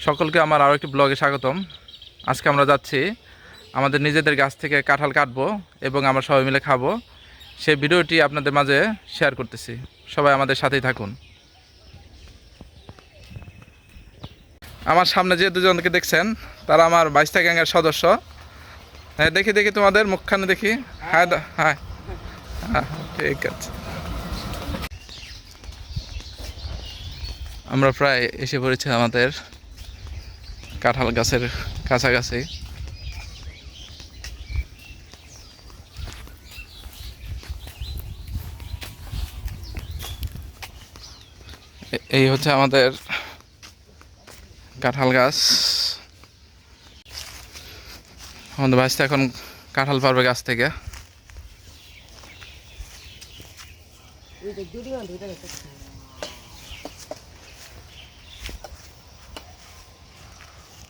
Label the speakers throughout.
Speaker 1: সকলকে আমার আরও একটি ব্লগে স্বাগতম। আজকে আমরা যাচ্ছি আমাদের নিজেদের গাছ থেকে কাঁঠাল কাটবো এবং আমরা সবাই মিলে খাবো। সেই ভিডিওটি আপনাদের মাঝে শেয়ার করতেছি, সবাই আমাদের সাথেই থাকুন। আমার সামনে যে দুজনকে দেখছেন তারা আমার 22টা গ্যাংয়ের সদস্য। হ্যাঁ, দেখি দেখি তোমাদের মুখখানে দেখি। হ্যাঁ হ্যাঁ হ্যাঁ, ঠিক আছে। আমরা প্রায় এসে পড়েছি আমাদের কাঁঠাল গাছের কাছাকাছি। এই হচ্ছে আমাদের কাঁঠাল গাছ। আমাদের ভাইস্তা এখন কাঁঠাল পারবে গাছ থেকে।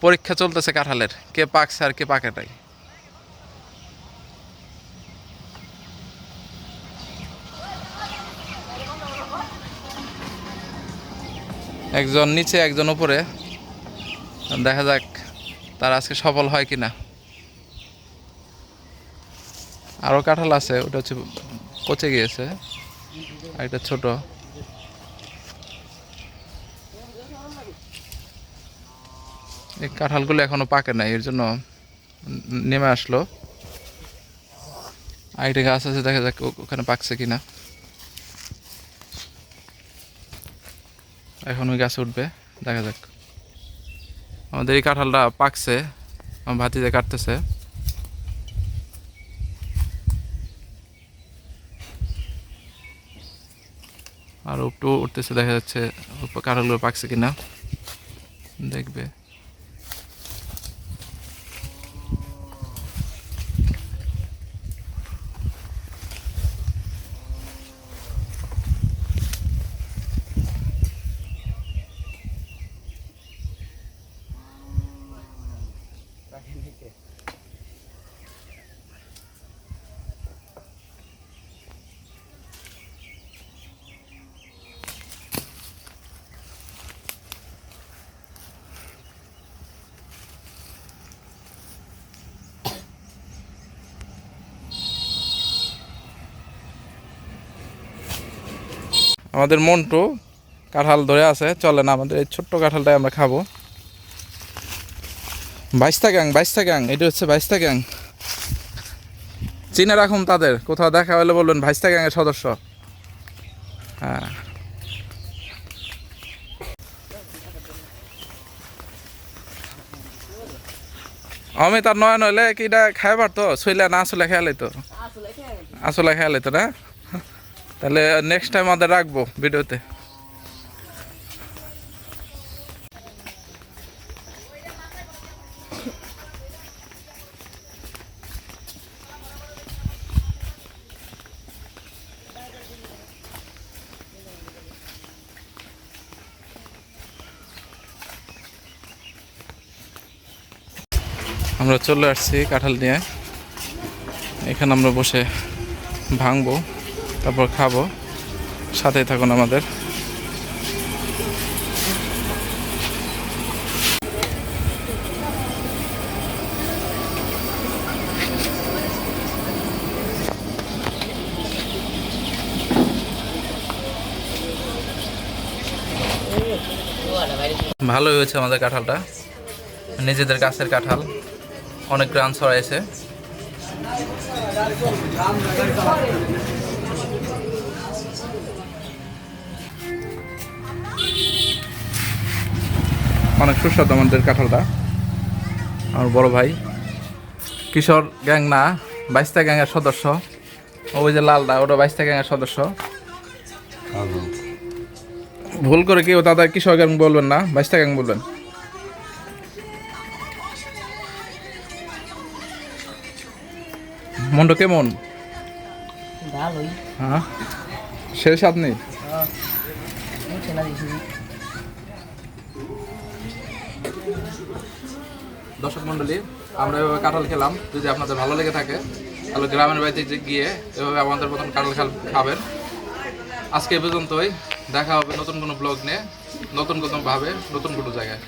Speaker 1: পরীক্ষা চলতেছে কাঁঠালের, কে পাকছে আর কে পাকে নাই। একজন নিচে একজন উপরে, দেখা যাক তার আজকে সফল হয় কিনা। আরও কাঁঠাল আছে, ওটা হচ্ছে পচে গিয়েছে, আর একটা ছোট। এই কাঁঠালগুলো এখনো পাকে নাই, এর জন্য নেমে আসলো। আরেকটা গাছ আছে, দেখা যাক ওখানে পাকছে কিনা। এখন ওই গাছে উঠবে, দেখা যাক। আমাদের এই কাঁঠালটা পাকছে, আমার ভাতিজা কাটতেছে। আর একটু উঠতেছে, দেখা যাচ্ছে কাঁঠালগুলো পাকছে কিনা, দেখবে। আমাদের মন্টু কাঁঠাল ধরে আছে, চলে না আমাদের এই ছোট্ট কাঁঠালটাই আমরা খাবো। 22টা গ্যাং, এটা হচ্ছে 22টা গ্যাং। চিনে রাখুন তাদের, কোথাও দেখা হলে বলবেন 22টা গ্যাংয়ের সদস্য। হ্যাঁ, আমি তার নয় নইলে কিটা খাই পারতো, শৈলা না আসলে খেয়ালে তো, আসলে খেয়ালে তো না। তাহলে নেক্সট টাইম আমাদের রাখবো ভিডিওতে। আমরা চলে আসছি কাঁঠাল নিয়ে, এখানে আমরা বসে ভাঙবো, তারপর খাবো। সাথেই থাকুন আমাদের। ভালোই হয়েছে আমাদের কাঁঠালটা, নিজেদের গাছের কাঁঠাল, অনেক গ্রাম ছড়াইছে। অনেক সুস্বাদু আমাদের কাঁঠালটা। আমার বড় ভাই কিশোর গ্যাং না, 22টা গ্যাংয়ের সদস্য। ওই যে লালটা, ওটা 22টা গ্যাংয়ের সদস্য। ভুল করে কেউ দাদা কিশোর গ্যাং বলবেন না, 22টা গ্যাং বলবেন। মনটা কেমন? হ্যাঁ, সে স্বাদ নেই। দর্শক মন্ডলী, আমরা এভাবে কাঁঠাল খেলাম। যদি আপনাদের ভালো লেগে থাকে তাহলে গ্রামের বাড়িতে গিয়ে এভাবে আমাদের প্রথম কাঁঠাল খাবেন। আজকে এ পর্যন্তই, দেখা হবে নতুন কোনো ব্লগ নিয়ে, নতুন কোনো ভাবে, নতুন কোনো জায়গায়।